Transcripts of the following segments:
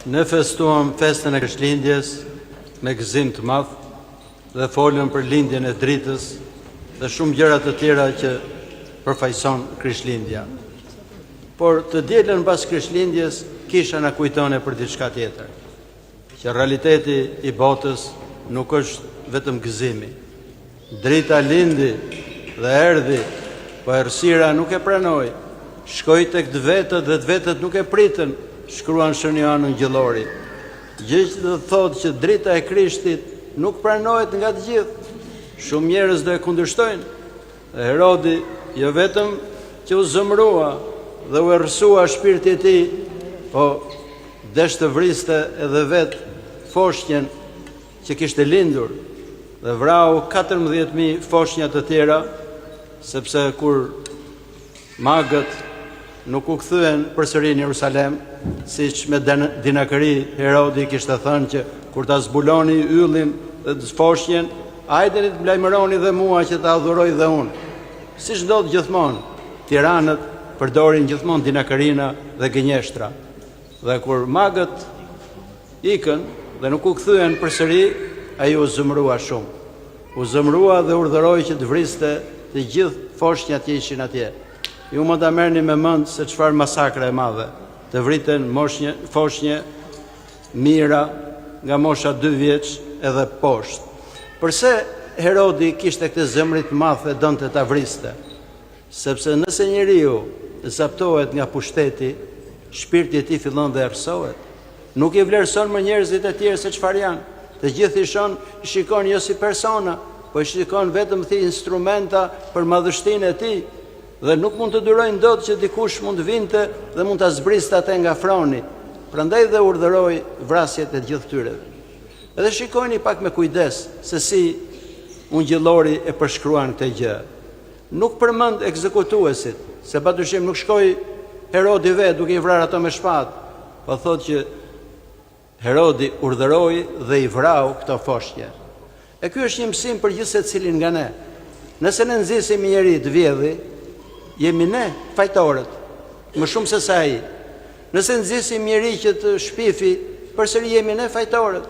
Ne festuam festën e Krishtlindjes me gëzim të madh dhe folëm për lindjen e dritës dhe shumë gjëra të tjera që përfaqëson Krishtlindja. Por të dielën pas Krishtlindjes kisha na kujtone për diçka tjetër, që realiteti i botës nuk është vetëm gëzimi. Drita lindi dhe erdhi, po errësira nuk e pranoi. Shkoi tek të vetët dhe të vetët nuk e pritën, shkruan Shën Joan Gjellori. Gjithë do të thotë që drita e Krishtit nuk pranohet nga të gjithë. Shumë njerëz do e kundërshtojnë. Dhe Herodi jo vetëm që u zëmrua dhe u errësua shpirti i tij, po desh të vriste edhe vetë foshnjën që kishte lindur dhe vrau 14.000 foshnja të tjera, sepse kur magët nuk u kthyen përsëri në Jerusalem, siç me dinakëri Herodi kishte thënë që kur ta zbuloni yllin dhe të foshnjën, hajdeni të lajmëroni dhe mua që ta adhuroj dhe unë. Siç ndodh gjithmonë, tiranët përdorin gjithmonë dinakërina dhe gënjeshtra. Dhe kur magët ikën dhe nuk u kthyen përsëri, ai u zëmrua shumë. U zëmrua dhe urdhëroi që të vriste të gjithë foshnjat që ishin atje. Ju mund ta merrni me mend se çfarë masakre e madhe. Të vriten foshnje mira nga mosha 2 vjeç edhe poshtë. Përse Herodi kishte këtë zemrit të madh e donte ta vriste? Sepse nëse njeriu zaptohet nga pushteti, shpirti i tij fillon dhe errësohet. Nuk i vlerëson më njerëzit e tjerë se çfarë janë. Të gjithë i shikon jo si persona, po i shikon vetëm si instrumenta për madhështinë e tij. Dhe nuk mund të durojnë dot që dikush mund të vinte dhe mund ta zbriste atë nga froni. Prandaj dhe urdhëroi vrasjet e gjithë tyre. Edhe shikojini pak me kujdes se si Ungjillori e përshkruan këtë gjë. Nuk përmend ekzekutuesit, se patyshim nuk shkoi Herodi vetë duke i vrarë ato me shpatë, po thotë që Herodi urdhëroi dhe i vrau këto foshnje. E ky është një mësim për gjithë secilin nga ne. Nëse ne nxisim një njerëz të vjedhë, jemi ne fajtorët, më shumë se sa ai. Nëse nxisim njëri që të shpifi, përsëri jemi ne fajtorët.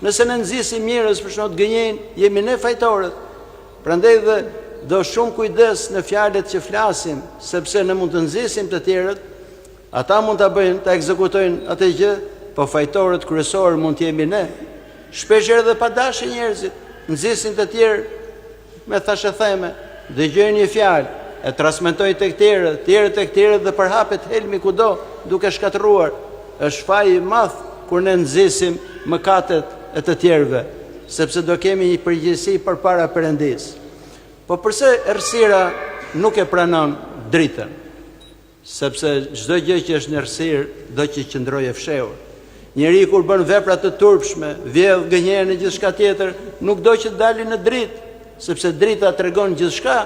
Nëse ne nxisim njerëz për shkak të gënjejnë, jemi ne fajtorët. Prandaj dhe do shumë kujdes në fjalët që flasim, sepse ne mund të nxisim të tjerët, ata mund ta bëjnë, ta ekzekutojnë atë gjë, po fajtorët kryesorë mund të jemi ne. Shpesh edhe pa dashje njerëzit nxisin të tjerë me thashë theme, dëgjojnë një fjalë, e transmetoj tek tjerët, tjerët tek tjerët dhe përhapet helmi kudo, duke shkatëruar. Është faji i madh kur ne nxisim mëkatet e të tjerëve, sepse do kemi një përgjegjësi përpara Perëndis. Po pse errësira nuk e pranon dritën? Sepse çdo gjë që është në errësirë do që qëndrojë e fshehur. Njeri kur bën vepra të turpshme, vjedh, gënjen e gjithçka tjetër, nuk do që të dalin në dritë, sepse drita tregon gjithçka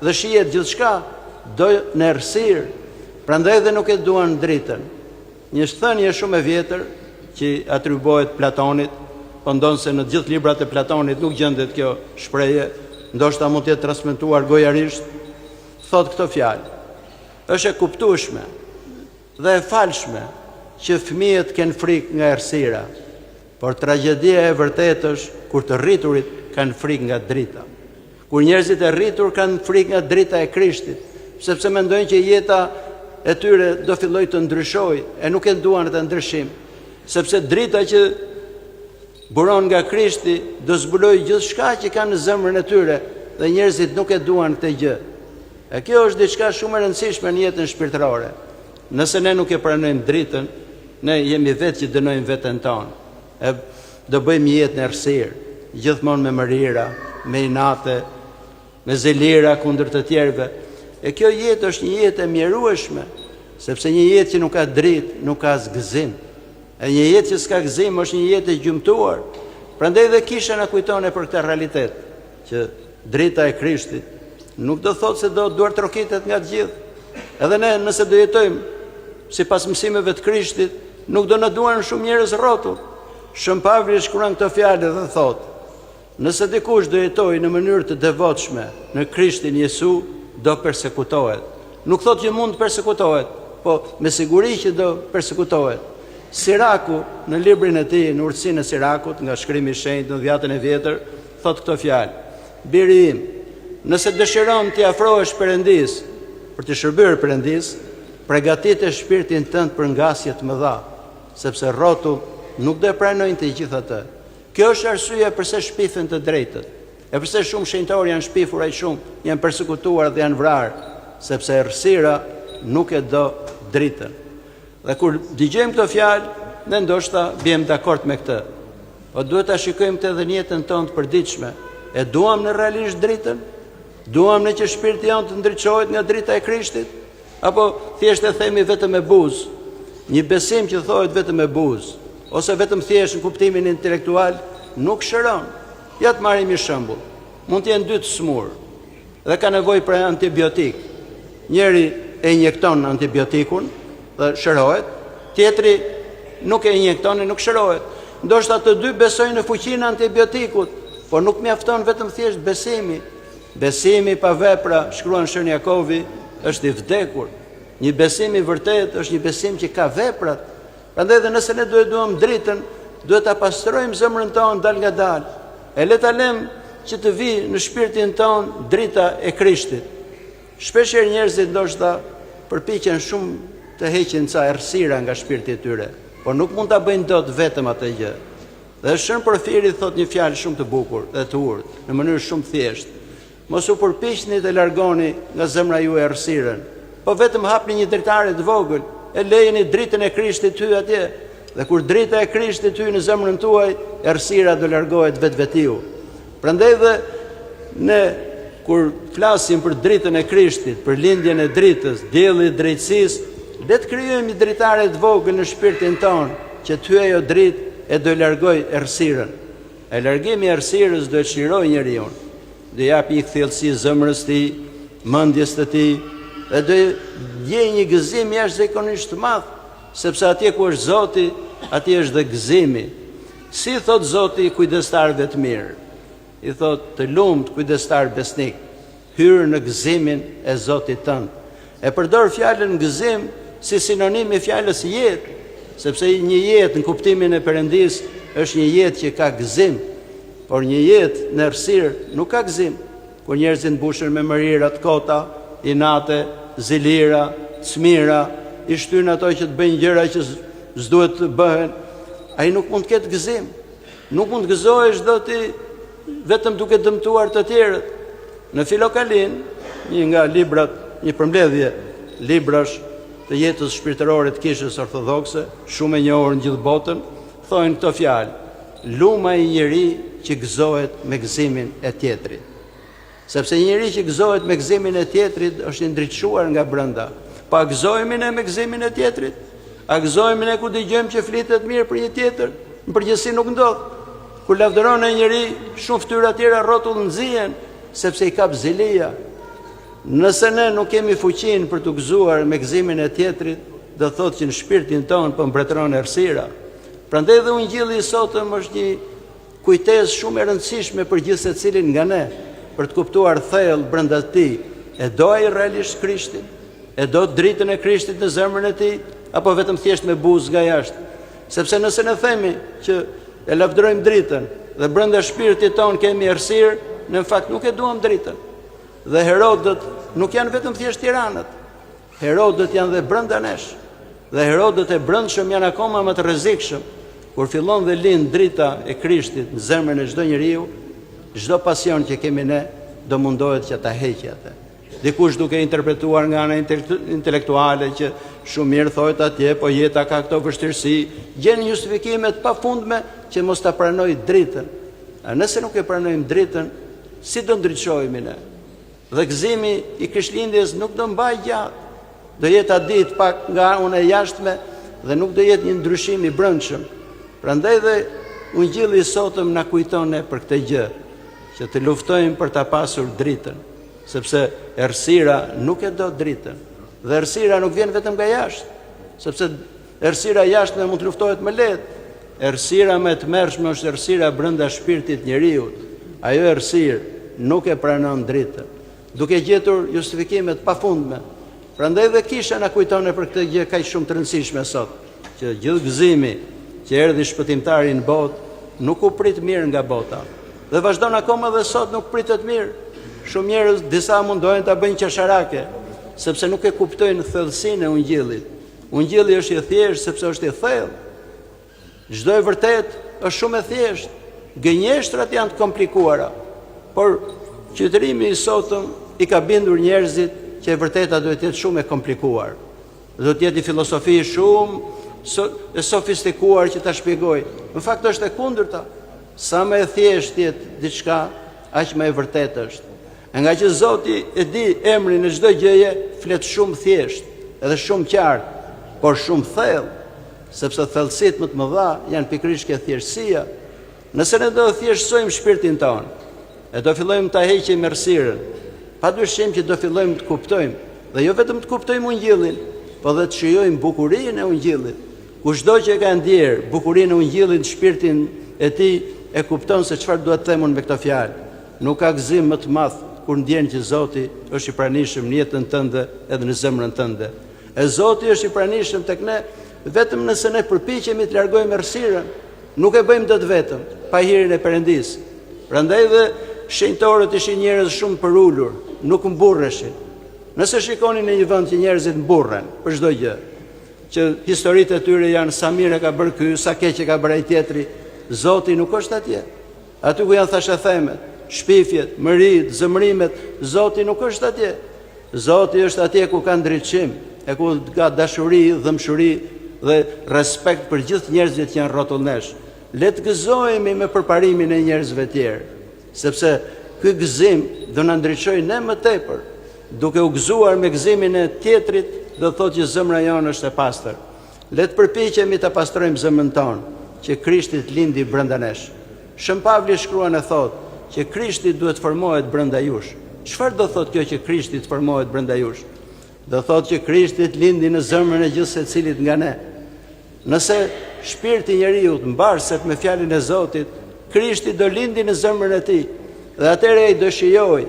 dhe shihet gjithçka, do në errësirë. Prandaj dhe nuk e duan dritën. Një thënie shumë e vjetër që atribuohet Platonit, po ndonse në të gjithë librat e Platonit nuk gjendet kjo shprehje, ndoshta mund të jetë transmetuar gojarisht, thot këtë fjalë. Është e kuptueshme dhe e falshme që fëmijët kanë frikë nga errësira, por tragjedia e vërtetë është kur të rriturit kanë frikë nga drita. Kur njerëzit e rritur kanë frikë nga drita e Krishtit, sepse mendojnë që jeta e tyre do fillojë të ndryshojë e nuk e duan atë ndryshim, sepse drita që buron nga Krishti do zbulojë gjithçka që kanë në zemrën e tyre dhe njerëzit nuk e duan këtë gjë. E kjo është diçka shumë e rëndësishme në jetën shpirtërore. Nëse ne nuk e pranojmë dritën, ne jemi vetë që dënojmë veten tonë. E do bëjmë jetë në errësirë, gjithmonë me mërira, me inate, me zelira kundër të tjerëve. E kjo jetë është një jetë e mjerueshme, sepse një jetë që nuk ka dritë, nuk ka as gëzim. E një jetë që s'ka gëzim është një jetë e gjymtuar. Prandaj dhe kisha na kujtone për këtë realitet, që drita e Krishtit nuk do thotë se do duart trokitet nga të gjithë. Edhe ne nëse do jetojmë sipas mësimeve të Krishtit, nuk do na duan shumë njerëz rrotull. Shën Pavli shkruan këtë fjalë dhe thotë: nëse dikush do jetojë në mënyrë të devotshme në Krishtin Jezu, do persekutohet. Nuk thotë që mund të persekutohet, po me siguri që do persekutohet. Siraku në librin e tij, në urtësinë e Sirakut, nga shkrimi i shenjtë në Dhjetën e Vjetër, thot këto fjalë: Biri im, nëse dëshiron të afrohesh Perëndis, për të shërbyer Perëndis, përgatitë shpirtin tënd për ngasje të mëdha, sepse rrotull nuk do e pranojnë të gjithë atë. Kjo është arsyeja pse shpifen të drejtët, e pse shumë shenjtorë janë shpifur aq shumë, janë përsekutuar dhe janë vrarë, sepse errësira nuk e do dritën. Dhe kur dëgjojmë këto fjalë, ne ndoshta bjem dakord me këtë. Po duhet ta shikojmë këtë edhe në jetën tonë të përditshme. E duam në realisht dritën? Duam në që shpirti jonë të ndriçohet nga drita e Krishtit? Apo thjesht e themi vetëm me buzë? Një besim që thohet vetëm me buzë, ose vetëm thjesht në kuptimin intelektual, nuk shëron. Ja të marrim një shembull. Mund të jenë dy të smur dhe ka nevojë për antibiotik. Njëri e injekton antibiotikun dhe shërohet, tjetri nuk e injekton e nuk shërohet. Ndoshta të dy besojnë në fuqinë e antibiotikut, por nuk mjafton vetëm thjesht besimi. Besimi pa vepra, shkruan Shën Jakovi, është i vdekur. Një besim i vërtet është një besim që ka veprat. Prandaj edhe nëse ne duam dritën, duhet ta pastrojmë zemrën tonë dal nga dal. E le ta lëm që të vi në shpirtin tonë drita e Krishtit. Shpeshherë njerëzit ndoshta përpiqen shumë të heqin ca errësira nga shpirti i tyre, por nuk mund ta bëjnë dot vetëm atë gjë. Dhe Shën Porfiri thot një fjalë shumë të bukur dhe të urtë, në mënyrë shumë thjeshtë. Mos u përpiqni të largoni nga zemra juaj errësirën, po vetëm hapni një dritare të vogël, e lejeni dritën e Krishtit hy atje. Dhe kur drita e Krishtit hy në zemrën tuaj, errësira do largohet vetvetiu. Prandaj dhe ne kur flasim për dritën e Krishtit, për lindjen e dritës, dielli i drejtësisë, le të krijojmë një dritare të vogël në shpirtin tonë, që të hyjë ajo dritë e do largoj errësirën. E largimi i errësirës do e çlirojë njeriu. Do japi një thellësi zemrës tij, mendjes të tij, dhe do gjejë një gëzim jashtëzakonisht të madh, sepse atje ku është Zoti, atje është dhe gëzimi. Si thot Zoti kujdestarëve të mirë, i thot të lumt kujdestar besnik, hyrë në gëzimin e Zotit tënd. E përdor fjalën gëzim si sinonim i fjalës jetë, sepse një jetë në kuptimin e Perëndis është një jetë që ka gëzim, por një jetë në errësirë nuk ka gëzim. Kur njerëzit mbushen me mërira të kota, inate, zilira, çmira, i shtyn ato që të bëjnë gjëra që s'duhet të bëhen, ai nuk mund të ketë gëzim. Nuk mund të gëzohesh do ti vetëm duke dëmtuar të tjerët. Në Filokalin, një nga librat, një përmbledhje librash të jetës shpirtërore të Kishës Ortodokse, shumë e njohur në gjithë botën, thonë këto fjalë: luma i njeri që gëzohet me gëzimin e tjetrit. Sepse një njeri që gëzohet me gëzimin e tjetrit është i ndriçuar nga brenda. Pa gëzohemi ne me gëzimin e tjetrit? A gëzohemi ne kur dëgjojmë që flitet mirë për një tjetër? Në përgjithësi nuk ndodh. Kur lavdëron një njeri, shumë fytyra tjera rrotull nxihen, sepse i kap zilia. Nëse ne nuk kemi fuqinë për të gëzuar me gëzimin e tjetrit, do thotë që në shpirtin tonë po mbretëron errësira. Prandaj dhe Ungjilli i sotëm është një kujtesë shumë e rëndësishme për gjithë secilin nga ne, për të kuptuar thellë brenda tij, e do ai realisht Krishtin, e do dritën e Krishtit në zemrën e tij, apo vetëm thjesht me buzë nga jashtë. Sepse nëse ne themi që e lavdërojmë dritën dhe brenda shpirtit tonë kemi errësirë, në fakt nuk e duam dritën. Dhe Herodët nuk janë vetëm thjesht tiranët. Herodët janë dhe brenda nesh. Dhe Herodët e brendshëm janë akoma më të rrezikshëm. Kur fillon dhe lind drita e Krishtit në zemrën e çdo njeriu, çdo pasion që kemi ne do mundohet që ta heqë atë. Dikush duke interpretuar nga ana intelektuale që shumë mirë thohet atje, po jeta ka këto vështirësi, gjen justifikime të pafundme që mos ta pranoj dritën. A nëse nuk e pranojmë dritën, si do ndriçohemi ne? Dhe gëzimi i Krishtlindjes nuk do mbaj gjatë. Do jetë atë ditë pak nga ana e jashtme dhe nuk do jetë një ndryshim i brendshëm. Prandaj dhe Ungjilli i sotëm na kujton ne për këtë gjë, që të luftojmë për ta pasur dritën, sepse errësira nuk e do dritën. Dhe errësira nuk vjen vetëm nga jashtë, sepse errësira jashtme mund të luftohet më lehtë. Errësira më e tmerrshme është errësira brenda shpirtit njeriu. Ajo errësirë nuk e pranon dritën, duke gjetur justifikime të pafundme. Prandaj dhe Kisha na kujton për këtë gjë kaq shumë të rëndësishme sot. që gjithë gëzimi që erdhi shpëtimtari në botë nuk u prit mirë nga bota. Dhe vazhdon akoma dhe sot nuk pritet mirë. Shumë njerëz disa mundohen ta bëjnë qesharake, sepse nuk e kuptojnë thellësinë e ungjillit. Ungjilli është i thjeshtë sepse është i thellë. Çdo e vërtet është shumë e thjeshtë. Gënjeshtrat janë të komplikuara, por qytetërimi i sotëm i ka bindur njerëzit që e vërteta duhet të jetë shumë e komplikuar. Duhet të jetë filosofi shumë e sofistikuar që ta shpjegoj. Në fakt është e kundërta. Sa më e thjeshtë jetë diçka, aq më e vërtetë është. Nga që Zoti e di emrin e çdo gjëje, flet shumë thjesht, edhe shumë qartë, por shumë thellë, sepse thellësitë më të mëdha janë pikërisht kjo thjeshtësia. Nëse ne do thjeshtësojmë shpirtin tonë, e do fillojmë ta heqim errësirën, padyshim që do fillojmë të kuptojmë, dhe jo vetëm të kuptojmë ungjillin, por dhe të shijojmë bukurinë e ungjillit. Kushdo që e ka ndjerë bukurinë e ungjillit në shpirtin e tij e kupton se çfarë duhet të themun me këtë fjalë. Nuk ka gëzim më të madh kur ndjen që Zoti është i pranishëm në jetën tënde edhe në zemrën tënde. E Zoti është i pranishëm tek ne vetëm nëse ne përpiqemi të largojmë errësirën. Nuk e bëjmë dot vetëm pa hirin e Perëndis. Prandaj dhe shenjtorët ishin njerëz shumë përulur, nuk mburreshin. Nëse shikoni në një vend që njerëzit mburren për çdo gjë, që historitë e tyre janë sa mirë e ka bërë ky, sa keq e ka bërë ai tjetri, Zoti nuk është atje. Aty ku janë thashethemet, shpifjet, mërit, zëmrimet, Zoti nuk është atje. Zoti është atje ku ka ndriçim, e ku ka dashuri, dhëmshuri dhe respekt për gjithë njerëzit që janë rrotullnesh. Le të gëzohemi me përparimin e njerëzve tjerë, sepse ky gëzim do na ndriçojë ne më tepër, duke u gëzuar me gëzimin e tjetrit, do thotë që zemra jonë është e pastër. Le të përpiqemi ta pastrojmë zemrën tonë, që Krishti të lindi brenda nesh. Shën Pavli shkruan e thotë që Krishti duhet formohet brenda jush. Çfarë do thotë kjo që Krishti të formohet brenda jush? Do thotë që Krishti të lindi në zemrën e gjithë secilit nga ne. Nëse shpirti i njeriu të mbarset me fjalën e Zotit, Krishti do lindi në zemrën e tij. Dhe atëherë ai do shijojë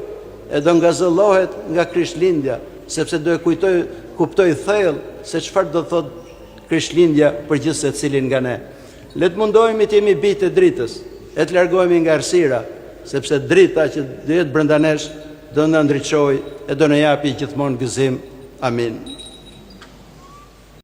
e do ngazëllohet nga Krishtlindja, sepse do e kuptoj thellë se çfarë do thotë Krishtlindja për gjithë secilin nga ne. Le të mundohemi të jemi bijtë e dritës, e të largohemi nga errësira, sepse drita që do jetë brenda nesh do na ndriçojë e do na japi gjithmonë gëzim. Amin.